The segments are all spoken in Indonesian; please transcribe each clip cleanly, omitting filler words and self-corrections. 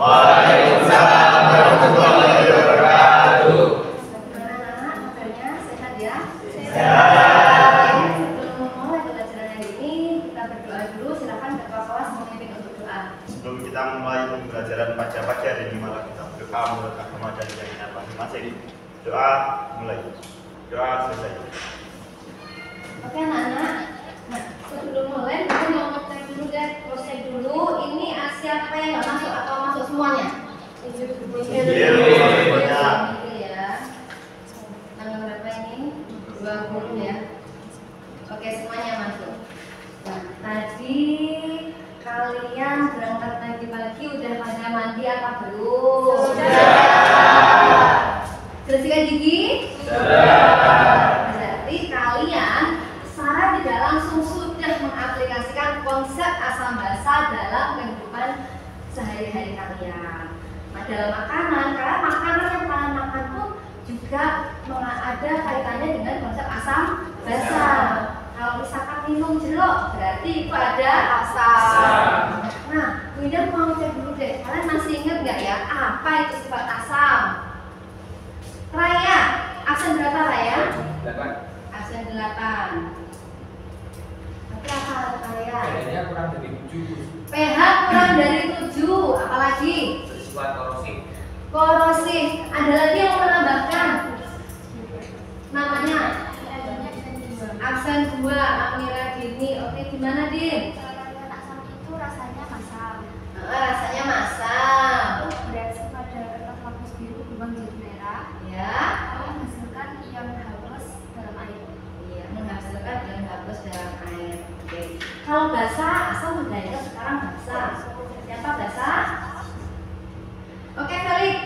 Waalaikumsalam warahmatullahi wabarakatuh. Gimana kabarnya? Sehat ya? Sehat. Sebelum memulai pembelajaran hari ini, kita berdoa dulu. Silakan ketua kelas memimpin untuk doa. Sebelum kita mulai pembelajaran pagi hari ini, malah kita berdoa menurut agama dan keyakinan masing-masing. Doa mulai. Doa selesai. Oke anak-anak. Nah, sebelum mulai, kita mau ngecek dulu deh, cross-check dulu. Ini siapa yang nggak masuk atau masuk semuanya? Iya, semuanya. Ya. Tanggal berapa ini? 20 ya. Oke, semuanya masuk. Nah, tadi kalian berangkat pagi-pagi udah pada mandi apa belum? Sudah. Bersihkan gigi? Sudah. Berarti kalian secara tidak langsung sudah mengaplikasikan konsep asam basa dalam kehidupan sehari-hari kalian. Nah, dalam makanan, karena makanan yang kalian makan pun juga ada kaitannya dengan konsep asam basa. Kalau misalkan minum jeruk, berarti itu ada asam. Nah, Winda mau cek dulu deh, kalian masih ingat nggak ya apa itu sifat asam? Raya, aksen berapa Raya? 8. Aksen 8. Tapi apa Raya? pH-nya kurang dari 7. pH kurang dari 7, apalagi? Bersifat korosif. Korosif. Ada lagi yang menambahkan? Namanya? Aksen 2, Amira Dini. Oke, gimana Din? Asam itu rasanya masam. Rasanya masam. Bereaksi pada kertas lapis biru berubah menjadi merah. Ya. Menghasilkan ion H+ dalam air. Iya, menghasilkan ion H+ dalam air. Oke. Kalau basa, asam udah ya, sekarang basa. Siapa basa? Oke, Felix.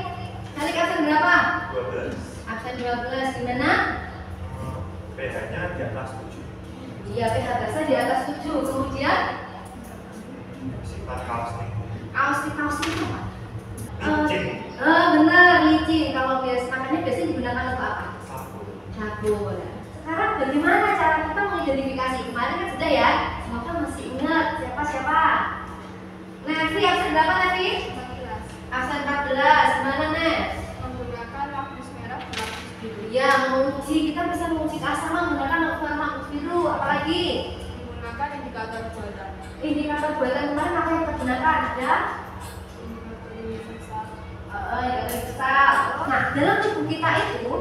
Felix aksen berapa? 12. Aksen 12 gimana? pH-nya di atas 7. Iya, pH basa di atas 7. Kemudian Sifat kaustik. kaustik itu apa? Licin. Benar, licin. Kalau makanya biasanya digunakan untuk apa? Sabun. Sabun. Sekarang bagaimana cara kita mengidentifikasi? Kemarin kan sudah ya. Semoga masih ingat siapa? Nevi, aksen berapa Nevi? 14. Aksen 14. Gimana Nes? Menggunakan lapis merah berlapis biru. Ya, menguji. Kita bisa menguji keasaman menggunakan lapis biru. Apalagi? Menggunakan indikator buatan. Indikator buatan kemarin apa yang kita gunakan? Ada? Indikator universal. Indikator kristal. Nah, dalam tubuh kita itu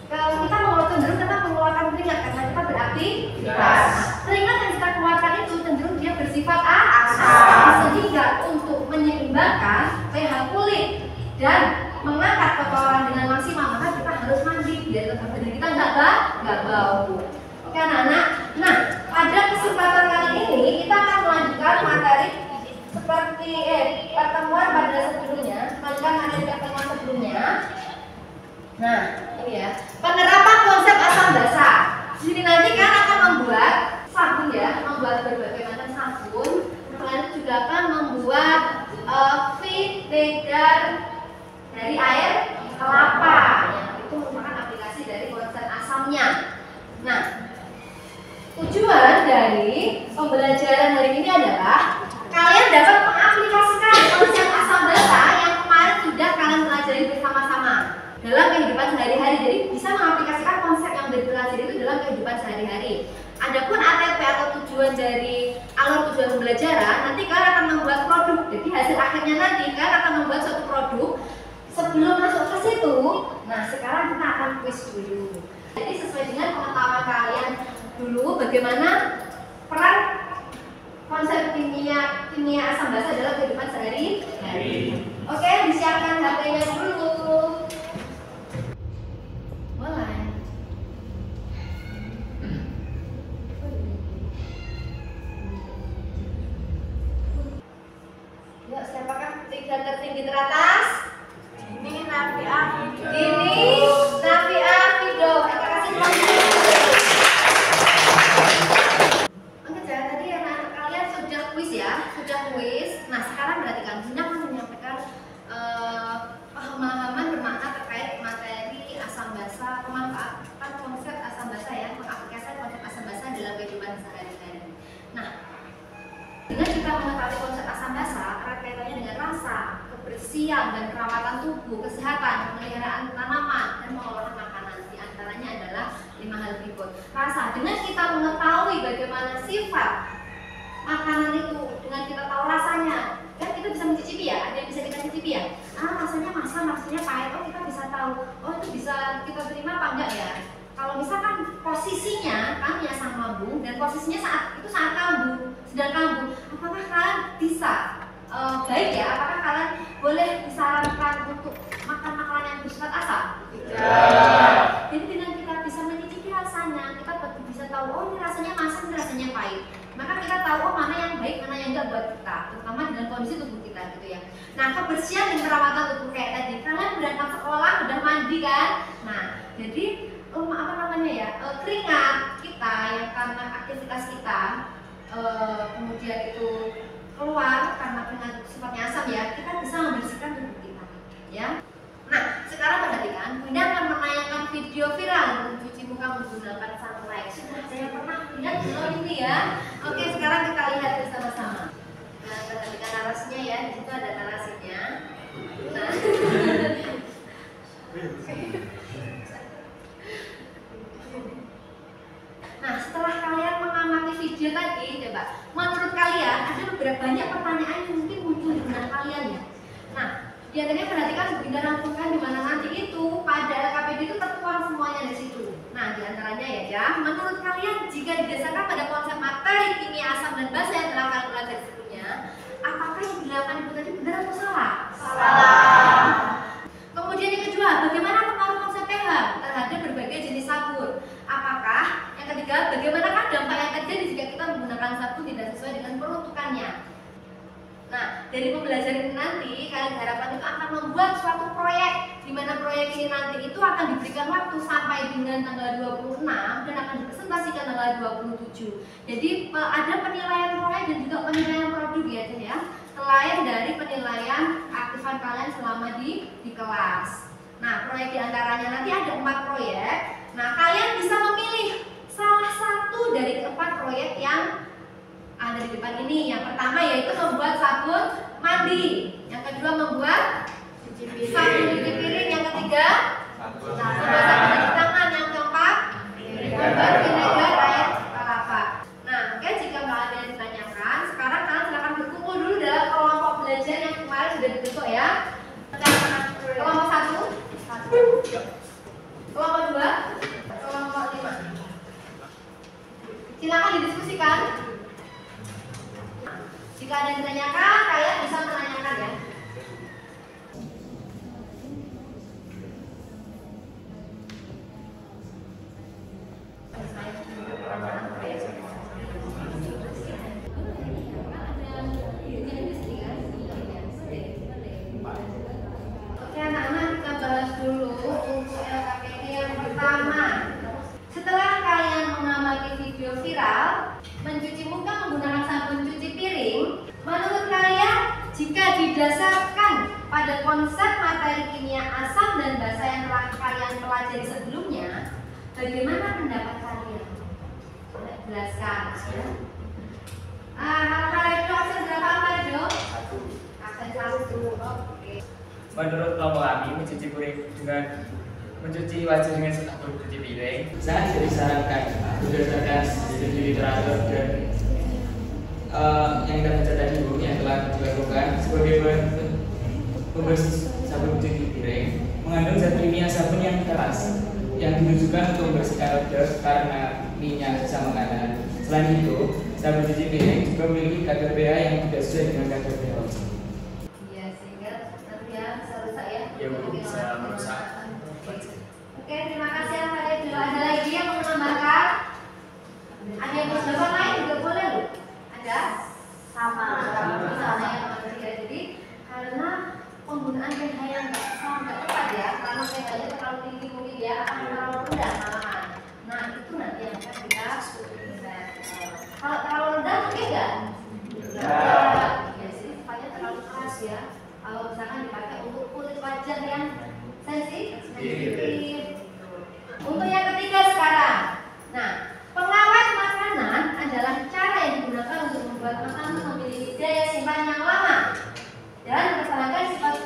kalau kita cenderung kita mengeluarkan keringat karena kita beraktivitas. Keringat yang kita keluarkan itu cenderung dia bersifat asam, sehingga untuk menyeimbangkan pH kulit dan mengangkat kotoran dengan maksimal maka kita harus mandi biar tetap badan kita nggak bau. Oke anak-anak. Nah, pada kesempatan kali ini kita akan melanjutkan materi seperti pertemuan pada sebelumnya, melanjutkan materi pertemuan sebelumnya. Nah, ini ya, penerapan konsep asam basa. Di sini nanti kan akan membuat sabun ya, membuat berbagai macam sabun. Kalian juga akan membuat vinegar dari air kelapa. Yang itu merupakan aplikasi dari konsep asamnya. Nah, tujuan dari pembelajaran hari ini adalah kalian dapat mengaplikasikan konsep asam basa yang kemarin sudah kalian pelajari bersama-sama dalam kehidupan sehari-hari. Jadi bisa mengaplikasikan konsep yang dipelajari itu dalam kehidupan sehari-hari. Adapun ATP atau tujuan dari alur tujuan pembelajaran, nanti kalian akan membuat produk. Jadi hasil akhirnya nanti kalian akan membuat suatu produk. Sebelum masuk ke situ, nah sekarang kita akan quiz dulu. Jadi sesuai dengan pengetahuan kalian dulu, bagaimana peran konsep kimia asam basa dalam kehidupan sehari-hari. Oke, disiapkan HP-nya dulu. Mulai. Yuk, siapakah tiga tertinggi teratas? Ini Nafi Afido. Ini Nafi Afido. Kita kasih tepuk. Oke, jadi tadi anak-anak kalian sudah kuis ya, sudah kuis. Nah, sekarang perhatikan, Bunda akan menyampaikan pemahaman bermakna terkait materi asam basa, pemanfaatan konsep asam basa ya, mengaplikasikan konsep asam basa dalam kehidupan sehari-hari. Nah, dengan kita mengetahui konsep asam basa, erat kaitannya dengan rasa, kebersihan dan perawatan tubuh, kesehatan, pemeliharaan tanaman, dan pengolahan makanan. Di antaranya adalah 5 hal berikut. Rasa, dengan kita mengetahui bagaimana sifat makanan itu, dengan kita tahu rasanya, kan kita bisa mencicipi ya, ada yang bisa kita cicipi ya. Rasanya masam, rasanya pahit, oh kita bisa tahu, oh itu bisa kita terima apa enggak ya. Kalau misalkan posisinya kami asam lambung dan posisinya saat kambuh, sedang kambuh, apakah kalian bisa baik ya? Apakah kalian boleh disarankan untuk makan makanan yang bersifat asam? Ya. Jadi dengan kita bisa mencicipi rasanya, kita bisa tahu oh ini rasanya masam, ini rasanya pahit. Maka kita tahu oh mana yang baik, mana yang enggak buat kita, terutama dengan kondisi tubuh kita gitu ya. Nah, kebersihan dan perawatan tubuh kayak tadi, kalian berangkat sekolah udah mandi kan? Nah, jadi keringat kita yang karena aktivitas kita kemudian itu keluar karena keringat sifatnya asam ya, kita bisa membersihkan tubuh kita ya. Nah, sekarang perhatikan, Bunda akan menayangkan video viral mencuci muka menggunakan sunlight. Sudah saya pernah lihat belum ini ya? Oke, sekarang kita lihat bersama-sama. Nah, perhatikan narasinya ya, di situ ada narasinya. Nah. Nah, setelah kalian mengamati video tadi, coba menurut kalian ada beberapa banyak pertanyaan yang mungkin muncul di benak kalian ya. Nah, di antaranya perhatikan Bunda rangkumkan di mana nanti itu pada LKPD itu tertuang semuanya di situ. Nah, di antaranya ya, menurut kalian jika didasarkan pada konsep materi kimia asam dan basa yang telah kalian pelajari sebelumnya, apakah yang dilakukan Ibu tadi benar atau salah? Salah. Kemudian yang kedua, bagaimana pengaruh konsep pH terhadap berbagai jenis sabun? Apakah yang ketiga, bagaimanakah dampak yang terjadi jika kita menggunakan sabun tidak sesuai dengan peruntukannya? Nah, dari pembelajaran ini nanti kalian diharapkan itu akan membuat suatu proyek, di mana proyek ini nanti itu akan diberikan waktu sampai dengan tanggal 26 dan akan dipresentasikan tanggal 27. Jadi ada penilaian proyek dan juga penilaian produk ya. Selain dari penilaian aktifan kalian selama di kelas. Nah, proyek diantaranya nanti ada 4 proyek. Nah, kalian bisa memilih salah satu dari 4 proyek yang ada di depan ini. Yang pertama yaitu membuat sabun mandi. Yang kedua membuat sabun cuci piring. Yang ketiga membuat sabun cuci tangan. Yang keempat membuat vinegar air kelapa. Nah, oke, jika nggak ada yang ditanyakan, sekarang kalian silakan berkumpul dulu dalam kelompok belajar yang kemarin sudah dibentuk ya. Kelompok 1, kelompok 2, kelompok 5. Silakan didiskusikan. Jika ada yang ditanyakan, kalian bisa menanyakan ya. Oke anak-anak, kita bahas dulu untuk LKPD yang pertama. Setelah kalian mengamati video viral mencuci muka menggunakan sabun cuci piring, menurut kalian jika didasarkan pada konsep materi kimia asam dan basa yang telah kalian pelajari sebelumnya, bagaimana pendapat kalian? Jelaskan ya. Hal-hal itu aksen berapa hal itu? Aksen 1. Oke. Menurut kelompok kami, mencuci wajah dengan sabun cuci piring sangat tidak disarankan berdasarkan studi literatur dan yang kita baca tadi Bu yang telah dilakukan sebagai bahan pembersih sabun cuci piring mengandung zat kimia sabun yang keras yang ditujukan untuk membersihkan odor karena minyak sisa makanan. Selain itu, sabun cuci piring juga memiliki kadar pH yang tidak sesuai dengan kadar pH. Iya, sehingga nanti ya bisa rusak ya. Ya Bu, bisa merusak. Oke, terima kasih ya Pak Edo. Ada lagi yang mau menambahkan? Ada yang mau menambahkan lain juga boleh loh. Ada? Sama. Misalnya yang ketiga. Jadi karena penggunaan pH yang nggak tepat ya, karena pH-nya terlalu tinggi mungkin ya, akan terlalu rendah malahan. Nah itu nanti yang akan kita kalau terlalu rendah mungkin nggak? Ya sih, sifatnya terlalu keras ya. Kalau misalkan dipakai untuk kulit wajah yang sensitif. Untuk yang ketiga sekarang. Nah, pengawet makanan adalah cara yang digunakan untuk membuat makanan memiliki daya simpan yang lama dan mempertahankan sifat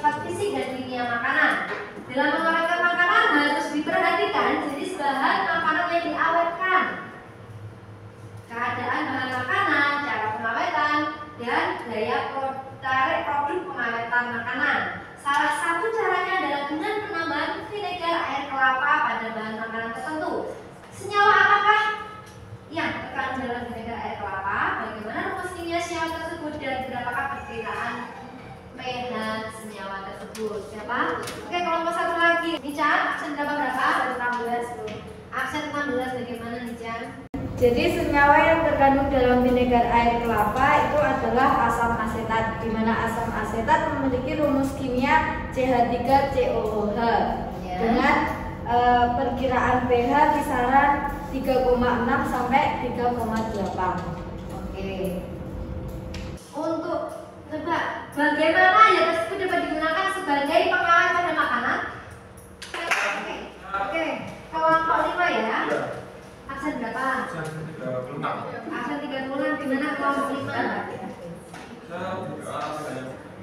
bahan makanan. Salah satu caranya adalah dengan penambahan vinegar air kelapa pada bahan makanan tertentu. Senyawa apakah yang terkandung dalam vinegar air kelapa? Bagaimana rumus kimia senyawa tersebut dan berapakah perkiraan pH senyawa tersebut? Siapa? Oke, kelompok satu lagi. Nican, absen berapa? 16. Absen 16 bagaimana Nican? Jadi senyawa yang terkandung dalam vinegar air kelapa itu adalah asam asetat, di mana asam asetat memiliki rumus kimia CH3COOH dengan perkiraan pH kisaran 3,6 sampai 3,8. Oke. Untuk coba bagaimana ya tersebut dapat digunakan sebagai pengawet pada makanan? Oke. Kelompok 5 ya. Absen berapa? Absen 36. Absen 36. Gimana kelompok 5?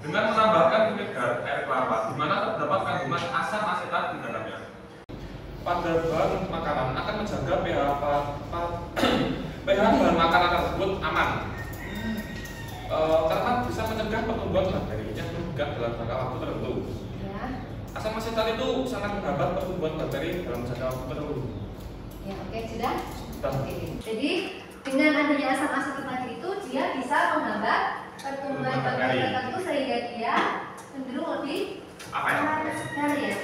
Dengan menambahkan vinegar air kelapa, di mana terdapat kandungan asam asetat di dalamnya. Pada bahan makanan akan menjaga pH bahan makanan tersebut aman. Karena bisa mencegah pertumbuhan bakteri yang bergerak dalam jangka waktu tertentu. Ya. Asam asetat itu sangat menghambat pertumbuhan bakteri dalam jangka waktu tertentu. Ya, oke, sudah? Sudah. Oke. Jadi dengan adanya asam asetat tadi itu dia bisa menghambat pertumbuhan bakteri tertentu sehingga dia cenderung lebih sekali ya.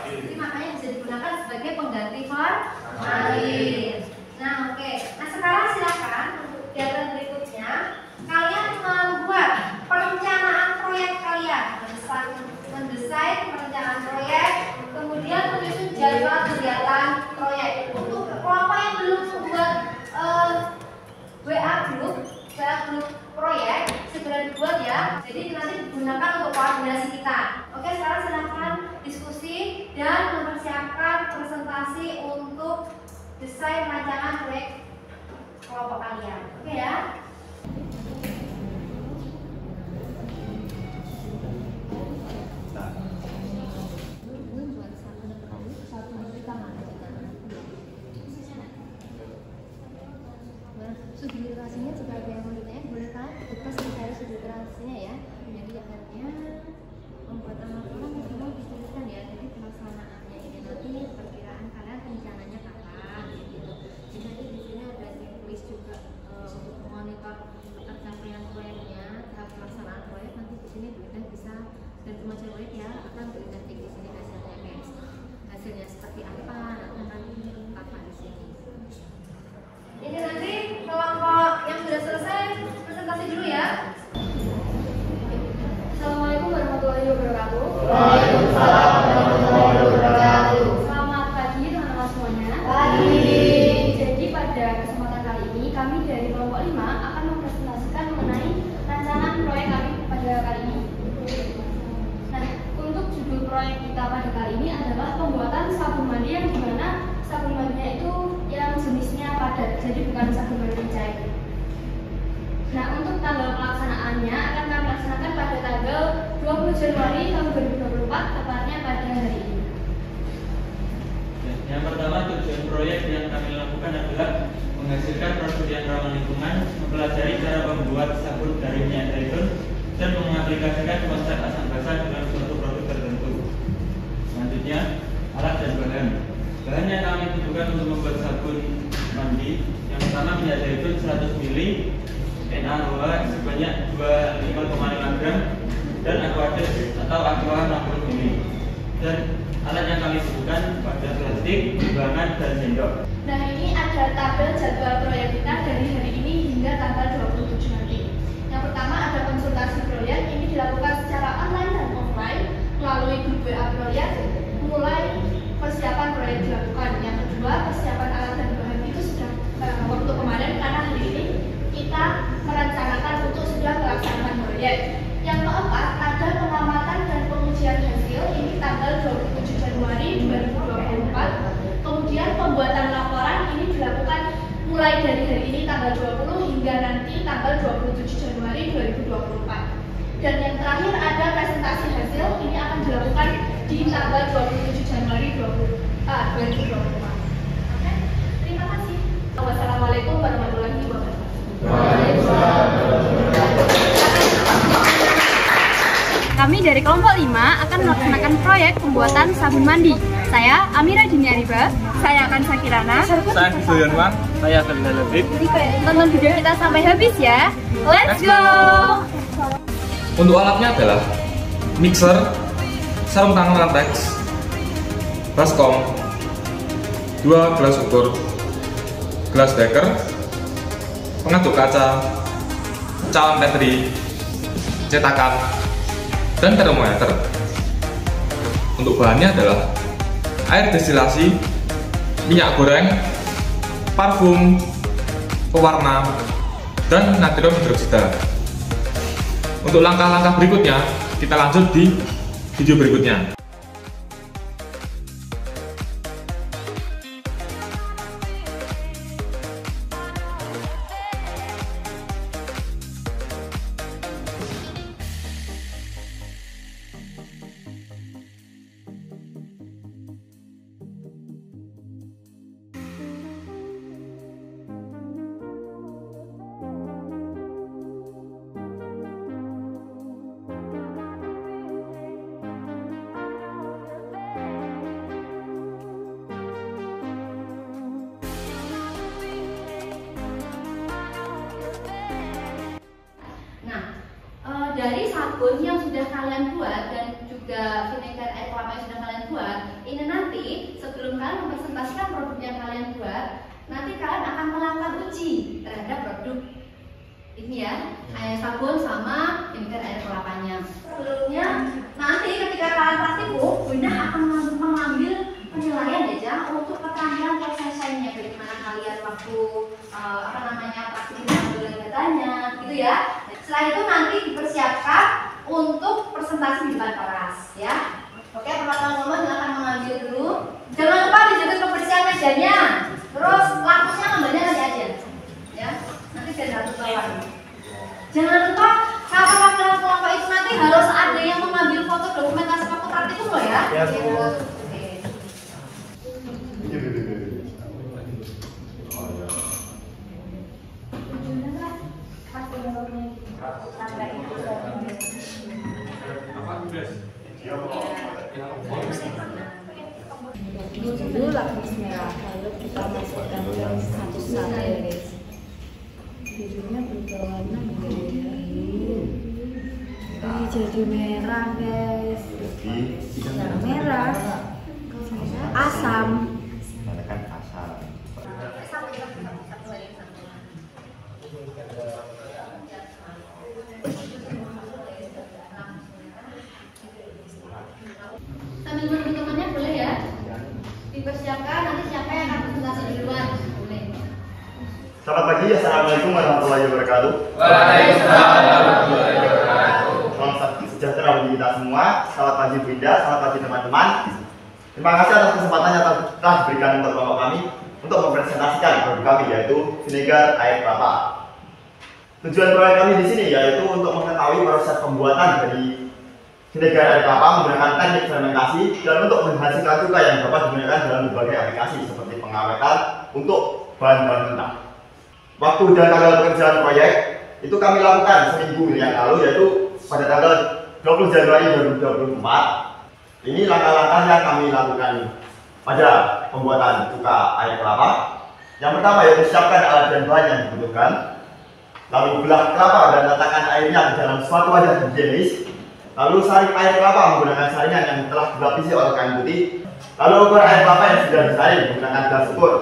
Jadi makanya bisa digunakan sebagai pengganti formalin. Nah, oke. Nah, sekarang silakan untuk kegiatan berikutnya kalian membuat perencanaan proyek kalian, mendesain perencanaan proyek, kemudian menyusun jadwal kegiatan proyek. Untuk kelompok yang belum membuat WA group proyek segera dibuat ya. Jadi nanti digunakan untuk koordinasi kita. Oke, sekarang silakan diskusi dan mempersiapkan presentasi untuk desain rancangan proyek kelompok kalian. Oke ya. Sudut literasinya jika ada yang mau ditanya boleh kan kita mencari sudut literasinya ya. Jadi akhirnya pembuatan laporan semua dituliskan ya. Jadi pelaksanaannya ini nanti perkiraan kalian rencananya kapan gitu. Jadi nanti di sini ada checklist juga untuk memonitor pencapaian proyeknya, tahap pelaksanaan proyek. Nanti di sini Belinda bisa dan semacam proyek ya akan Belinda cek di sini hasilnya guys. Hasilnya seperti apa nanti apa di sini. Ini nanti kelompok yang sudah selesai presentasi dulu ya. Assalamualaikum warahmatullahi wabarakatuh. Waalaikumsalam warahmatullahi wabarakatuh. Selamat pagi teman-teman semuanya. Pagi. Jadi pada kesempatan kali ini kami dari kelompok 5 akan mempresentasikan mengenai rancangan proyek kami pada kali ini. Nah, untuk judul proyek kita pada kali ini adalah pembuatan sabun mandi yang dimana sabun mandinya itu yang jenisnya padat, jadi bukan sabun mandi cair. Nah, untuk tanggal pelaksanaannya akan kami laksanakan pada tanggal 20 Januari tahun 2024, tepatnya pada hari ini. Yang pertama, tujuan proyek yang kami lakukan adalah menghasilkan produk yang ramah lingkungan, mempelajari cara membuat sabun dari minyak zaitun, dan mengaplikasikan konsep asam basa dengan suatu produk tertentu. Selanjutnya, alat dan bahan. Bahan yang kami butuhkan untuk membuat sabun mandi yang pertama minyak zaitun 100 ml, NaOH sebanyak 25,5 gram, dan aquadex atau aqua 60 ml. Dan alat yang kami butuhkan pada plastik, timbangan, dan sendok. Nah, ini ada tabel jadwal proyek kita dari hari ini hingga tanggal 27 nanti. Yang pertama ada konsultasi proyek, ini dilakukan secara online dan offline melalui grup WA proyek. Mulai persiapan proyek dilakukan. Yang kedua, persiapan alat dan bahan itu sudah waktu kemarin karena hari ini kita merencanakan untuk sudah melaksanakan proyek. Yang keempat, ada pengamatan dan pengujian hasil, ini tanggal 27 Januari 2024. Kemudian pembuatan laporan ini dilakukan mulai dari hari ini tanggal 20 hingga nanti tanggal 27 Januari 2024. Dan yang terakhir ada presentasi hasil, ini akan dilakukan di tanggal 27 Januari 2024. Oke, terima kasih. Wassalamualaikum warahmatullahi wabarakatuh. Kami dari kelompok 5 akan melaksanakan proyek pembuatan sabun mandi. Saya Amira Diniariba, saya akan Sakirana. Saya Soyanwan, saya akan Lelebib. Tonton video kita sampai habis ya. Let's go! Untuk alatnya adalah mixer, sarung tangan latex, baskom, 2 gelas ukur, gelas beker, pengaduk kaca, cawan petri, cetakan, dan termometer. Untuk bahannya adalah air destilasi, minyak goreng, parfum, pewarna, dan natrium hidroksida. Untuk langkah-langkah berikutnya, kita lanjut di video berikutnya. Dari sabun yang sudah kalian buat dan juga vinegar air kelapa yang sudah kalian buat, ini nanti sebelum kalian mempresentasikan produk yang kalian buat, nanti kalian akan melakukan uji terhadap produk ini ya, air sabun sama vinegar air kelapanya. Sebelumnya nanti ketika kalian praktikum, Bunda akan mengambil penilaian ya untuk keterampilan prosesnya, bagaimana kalian waktu praktikum mengambil datanya, gitu ya. Setelah itu nanti dipersiapkan untuk presentasi di depan kelas ya. Oke, perwakilan kelompok akan mengambil dulu. Jangan lupa dijaga kebersihan mejanya. Terus lampunya ngambilnya nanti aja. Ya, nanti biar satu kawan. Jangan lupa kalau perwakilan kelompok itu nanti harus ada yang mengambil foto dokumentasi waktu praktikum loh ya. Ya, Dulu lapis merah, lalu kita masukkan ke satu-satu. Birunya berwarna biru. Ini jadi merah guys. Nah, merah, asam. Menggunakan asam. Sambil menunggu temannya boleh ya. Dipersiapkan nanti siapa yang akan presentasi duluan. Boleh. Selamat pagi, assalamualaikum warahmatullahi wabarakatuh. Waalaikumsalam warahmatullahi wabarakatuh. Salam sejahtera bagi kita semua. Selamat pagi Bu Indah, selamat pagi teman-teman. Terima kasih atas kesempatan yang telah diberikan untuk kelompok kami untuk mempresentasikan produk kami, yaitu vinegar air kelapa. Tujuan proyek kami di sini yaitu untuk mengetahui proses pembuatan dari vinegar air kelapa menggunakan teknik fermentasi dan untuk menghasilkan cuka yang dapat digunakan dalam berbagai aplikasi seperti pengawetan untuk bahan-bahan mentah. Waktu dan tanggal pekerjaan proyek itu kami lakukan seminggu yang lalu, yaitu pada tanggal 20 Januari 2024. Ini langkah-langkah yang kami lakukan pada pembuatan cuka air kelapa. Yang pertama yaitu siapkan alat dan bahan yang dibutuhkan, lalu belah kelapa dan letakkan airnya ke dalam suatu wadah higienis. Lalu saring air kelapa menggunakan saringan yang telah dilapisi oleh kain putih. Lalu ukur air kelapa yang sudah disaring menggunakan gelas ukur.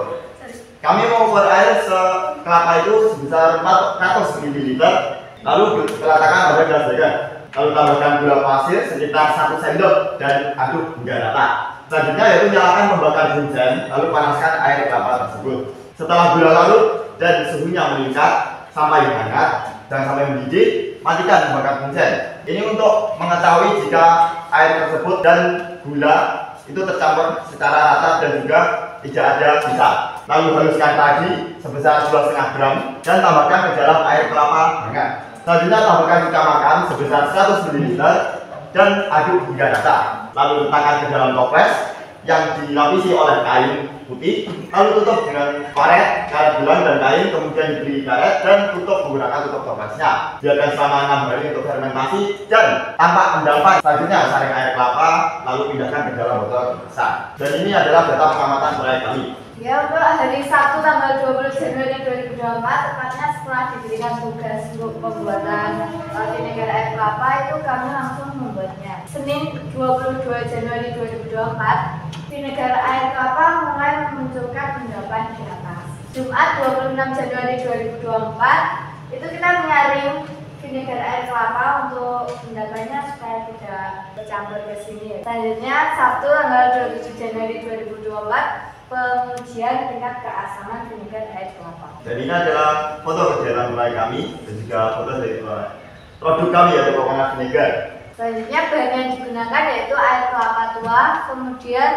Kami mengukur air kelapa itu sebesar 400 ml. Lalu letakkan pada gelas beker. Lalu tambahkan gula pasir sekitar 1 sendok dan aduk hingga rata. Selanjutnya yaitu nyalakan membakar bunsen, lalu panaskan air kelapa tersebut. Setelah gula larut dan suhunya meningkat sampai hangat dan sampai mendidih, matikan membakar bunsen. Ini untuk mengetahui jika air tersebut dan gula itu tercampur secara rata dan juga tidak ada sisa. Lalu haluskan lagi sebesar 2,5 gram dan tambahkan ke dalam air kelapa hangat. Selanjutnya tambahkan cuka makan sebesar 100 ml dan aduk hingga rata. Lalu letakkan ke dalam toples yang dilapisi oleh kain putih, lalu tutup dengan karet bulan dan kain, kemudian diberi karet dan tutup menggunakan tutup topasnya. Biarkan selama 6 hari untuk fermentasi dan tampak endapan. Selanjutnya saring air kelapa lalu pindahkan ke dalam botol besar. Dan ini adalah data pengamatan proyek kami. Ya, untuk hari Sabtu tanggal 20 Januari 2024, tepatnya setelah diberikan tugas untuk pembuatan vinegar air kelapa, itu kami langsung membuatnya. Senin 22 Januari 2024, vinegar air kelapa mulai memunculkan endapan di atas. Jumat 26 Januari 2024, itu kita menyaring vinegar air kelapa untuk endapannya supaya tidak bercampur ke sini. Selanjutnya Sabtu tanggal 27 Januari 2024, pengujian tingkat keasaman vinegar air kelapa. Jadi ini adalah foto kegiatan mulai kami dan juga foto dari produk kami yaitu coconut vinegar. Selanjutnya bahan yang digunakan yaitu air kelapa tua, kemudian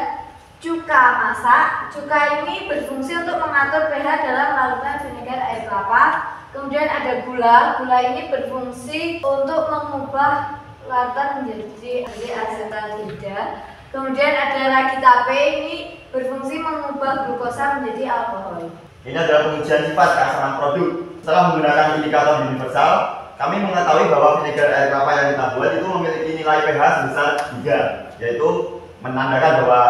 cuka masak. Cuka ini berfungsi untuk mengatur pH dalam larutan vinegar air kelapa. Kemudian ada gula. Gula ini berfungsi untuk mengubah larutan menjadi asetaldehyda. Kemudian ada ragi tape, ini berfungsi mengubah glukosa menjadi alkohol. Ini adalah pengujian sifat keasaman produk. Setelah menggunakan indikator universal, kami mengetahui bahwa vinegar air kelapa yang kita buat itu memiliki nilai pH sebesar 3, yaitu menandakan bahwa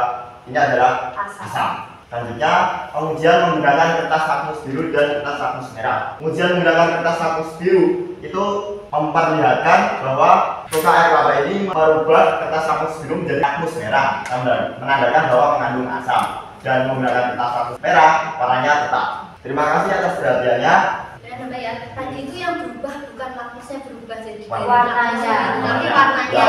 ini adalah asam. Selanjutnya, pengujian menggunakan kertas lakmus biru dan kertas lakmus merah. Pengujian menggunakan kertas lakmus biru itu memperlihatkan bahwa cuka air kelapa ini merubah kertas lakmus biru menjadi lakmus merah, menandakan bahwa mengandung asam. Dan menggunakan kertas lakmus merah, warnanya tetap. Terima kasih atas perhatiannya. Dan ya, tadi itu yang berubah bukan lakmusnya berubah jadi warnanya, tapi warnanya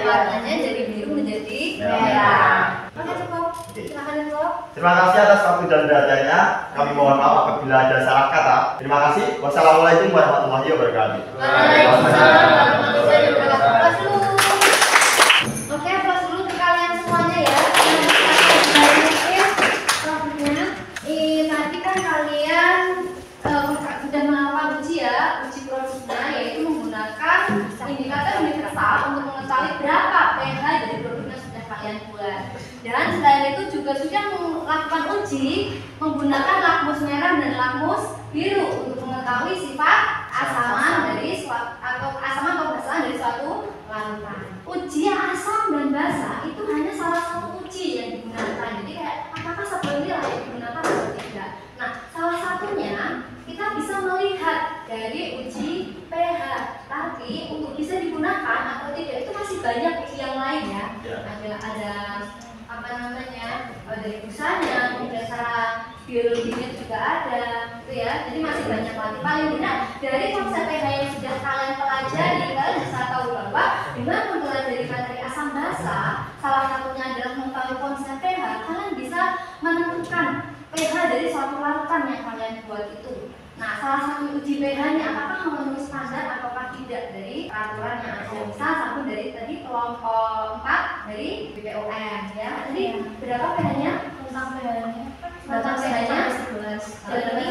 warnanya jadi biru menjadi merah. Oke, cukup. Silakan cukup. Terima kasih atas waktu dan perhatiannya. Kami mohon maaf apabila ada salah kata. Terima kasih. Wassalamualaikum warahmatullahi wabarakatuh. Waalaikumsalam warahmatullahi wabarakatuh. Oke, plus dulu ke kalian semuanya ya. Tadi kan kalian sudah melakukan uji ya, uji produknya yaitu menggunakan indikator universal untuk mengetahui berapa pH dari produknya sudah kalian buat. Dan selain itu juga sudah melakukan uji menggunakan lakmus merah dan lakmus biru untuk mengetahui sifat asaman dari suatu atau basahan dari suatu larutan. Uji asam dan basa itu hanya salah satu uji yang digunakan. Jadi kayak apakah sebuah nilai yang digunakan atau tidak. Nah, salah satunya kita bisa melihat dari uji pH. Tapi untuk bisa digunakan atau tidak itu masih banyak uji yang lain ya. Ada apa namanya, dari busanya, kemudian cara biologinya juga ada, gitu ya. Jadi masih banyak lagi. Paling tidak dari konsep pH yang sudah kalian pelajari, kalian bisa tahu bahwa dengan mempelajari materi asam basa, salah satunya adalah mengetahui konsep pH, kalian bisa menentukan pH dari suatu larutan yang kalian buat itu. Nah, salah satu uji pH-nya apakah memenuhi standar ataukah tidak dari peraturan yang ada. Misal satu dari tadi kelompok 4 dari BPOM ya. Jadi berapa pH-nya? Tentang pH-nya. Tentang pH-nya 11. Ini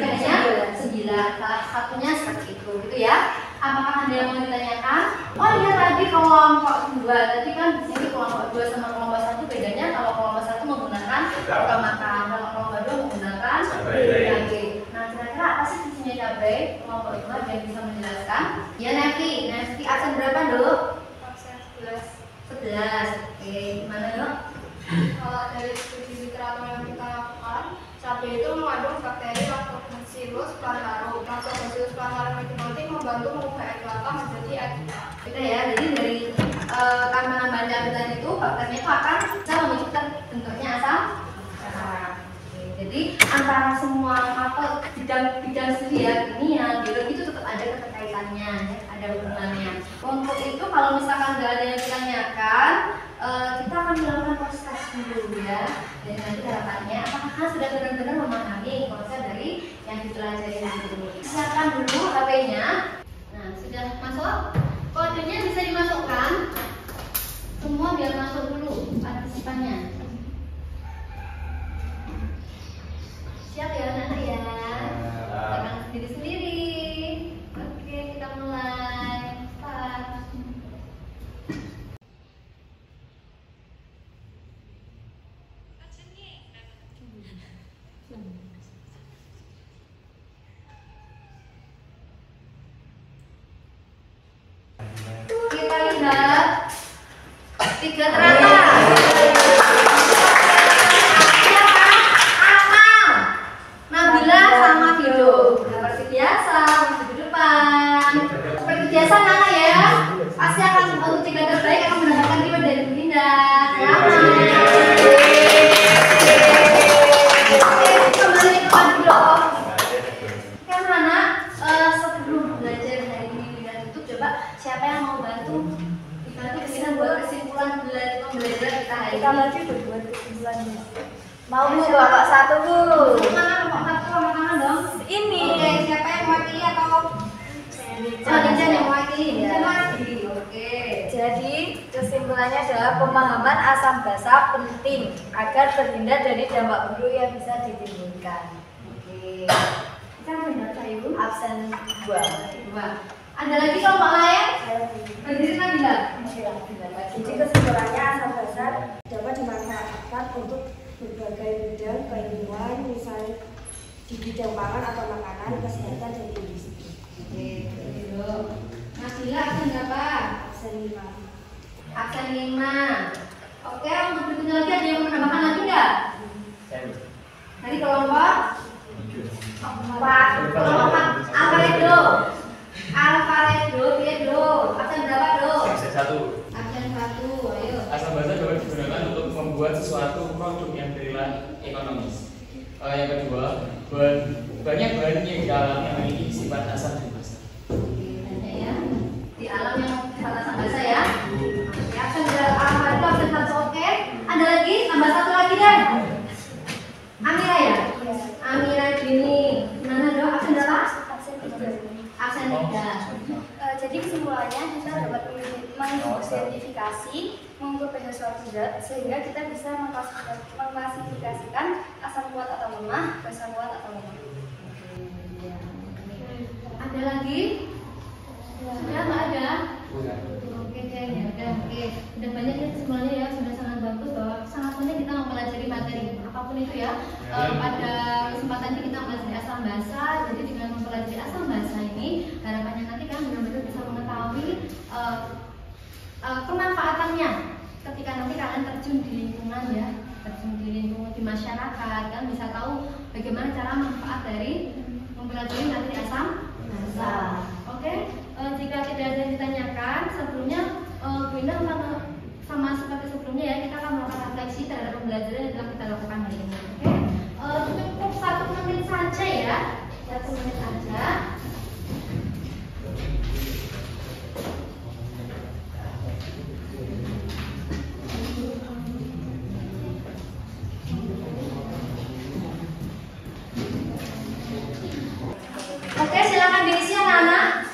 pH-nya 9. Salah satunya seperti itu, gitu ya. Apakah ada yang mau ditanyakan? Oh iya, tadi kelompok 2. Tadi kan di sini kelompok 2 sama kelompok 1 bedanya kalau kelompok 1 menggunakan pola makan, kalau kelompok 2 menggunakan cabai. Nah, kira-kira apa sih fungsinya cabai? Kelompok 2 ada yang bisa menjelaskan? Ya, Nevi absen berapa, Dok? Absen 11. 11. Oke, gimana, Dok? Kalau dari studi literatur yang kita lakukan, cabai itu mengandung bakteri Lactobacillus plantarum. Lactobacillus plantarum itu nanti membantu mengubah air kelapa menjadi air kelapa. Gitu ya. Jadi dari tambahan cabai tadi itu bakterinya itu akan bisa mewujudkan bentuknya asam. Jadi antara semua atau bidang studi ya, kimia, biologi itu tetap ada keterkaitannya, ada hubungannya. Untuk itu kalau misalkan nggak ada yang ditanyakan, kita akan melakukan proses dulu ya. Dan nanti harapannya apakah sudah benar-benar memahami konsep dari yang dipelajari dulu. Siapkan dulu HP-nya. Nah, sudah masuk? Kodenya bisa dimasukkan. Semua biar masuk dulu partisipannya. Siap ya anak-anak ya? Jangan sendiri-sendiri. Oke, kita mulai. Start. 3 teratas. Siapa? Amal, Nabila sama Fido. Seperti biasa, di depan. Seperti biasa Nana ya. Pasti akan untuk 3 terbaik akan mendapatkan reward dari Bu Dinda. Selamat. Oke, kembali ke Pak Fido. Kan Nana, sebelum belajar hari ini dan tutup, coba siapa yang mau bantu? Dibantu kita buat kesimpulan pembelajaran kita hari ini. Kita lagi berbuat kesimpulan. Mau Bu bapak satu Bu. Mana bapak satu sama tangan dong? Ini. Oke, siapa yang mewakili atau? Dinda yang mewakili. Dinda lagi. Oke. Jadi kesimpulannya adalah pemahaman asam basa penting agar terhindar dari dampak buruk yang bisa ditimbulkan. Oke. Kita berapa Ibu? Absen 2. 2. Ada lagi kelompok lain? Berdiri Nabila. Jadi kesimpulannya asam basa dapat dimanfaatkan untuk berbagai bidang keilmuan, misalnya di bidang pangan atau makanan, kesehatan dan industri. Oke, dulu. Nabila absen berapa? Absen 5. Absen 5. Oke, untuk berikutnya lagi ada yang menambahkan lagi nggak? Dari kelompok 4. Kelompok Alvaredo. Alvaredo, Pedro. Absen berapa, Do? Absen 1. Absen 1. Ayo. Asam basa dapat digunakan untuk membuat sesuatu produk yang bernilai ekonomis. Yang kedua, banyak bahan yang di alam yang memiliki sifat asam dan basa. Oke, ya. Di alam yang sifat asam basa ya. Oke, absen berapa? Alvaredo absen 1. Oke. Ada lagi? Tambah 1 lagi dan. Amira ya? Amira Dini. Mana, Do? Absen berapa? Absen 3. Absen 3. Jadi kesimpulannya kita dapat mengidentifikasi, mengukur suatu zat sehingga kita bisa mengklasifikasikan asam kuat atau lemah, basa kuat atau lemah. Ada lagi? Sudah nggak ada? Oke deh, ya udah. Oke, udah banyak ya semuanya ya, sudah sangat bagus bahwa sangat penting kita mempelajari materi apapun itu ya. Pada kesempatan ini kita mempelajari asam basa. Jadi dengan mempelajari asam basa ini, harapannya nanti kan benar-benar bisa mengetahui kemanfaatannya ketika nanti kalian terjun di lingkungan ya, terjun di lingkungan di masyarakat, kan bisa tahu bagaimana cara manfaat dari mempelajari materi asam basa. Oke, jika tidak ada yang ditanyakan sebelumnya, Bu Indah sama seperti sebelumnya ya, kita akan melakukan refleksi terhadap pembelajaran yang telah kita lakukan hari ini. Oke, cukup 1 menit saja ya, 1 menit saja. Oke, silakan diisi anak-anak.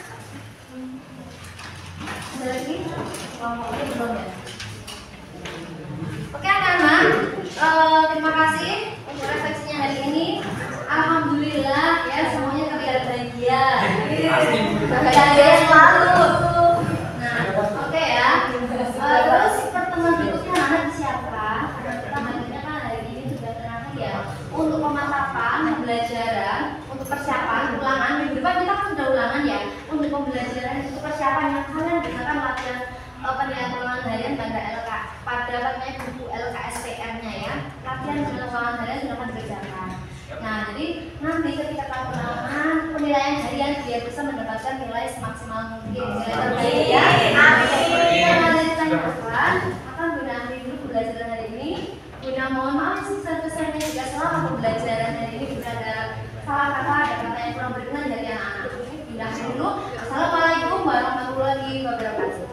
Ada lagi? Kelompoknya belum ya? Oke anak-anak, terima kasih untuk refleksinya hari ini. Alhamdulillah ya, semuanya terlihat bahagia. Bahagia selalu. Nah, oke ya. Terus pertemuan berikutnya anak disiapkan. Kita hari kan hari ini sudah terakhir ya. Untuk pemantapan pembelajaran, untuk persiapan ulangan minggu depan kita kan sudah ulangan ya. Untuk pembelajaran untuk persiapan yang kalian gunakan latihan penilaian ulangan harian pada buku LKSPR-nya ya. Latihan ulangan harian sudah akan dikerjakan. Nah, jadi nanti ketika kamu ulangan penilaian harian biar bisa mendapatkan nilai semaksimal mungkin, nilai terbaik ya. Amin. Yang kalian tanyakan akan guna akhiri dulu pembelajaran hari ini. Guna mohon maaf sebesar-besarnya jika selama pembelajaran hari ini sudah ada salah kata, ada kata yang kurang berkenan dari anak-anak. Guna akhiri dulu. Assalamualaikum warahmatullahi wabarakatuh.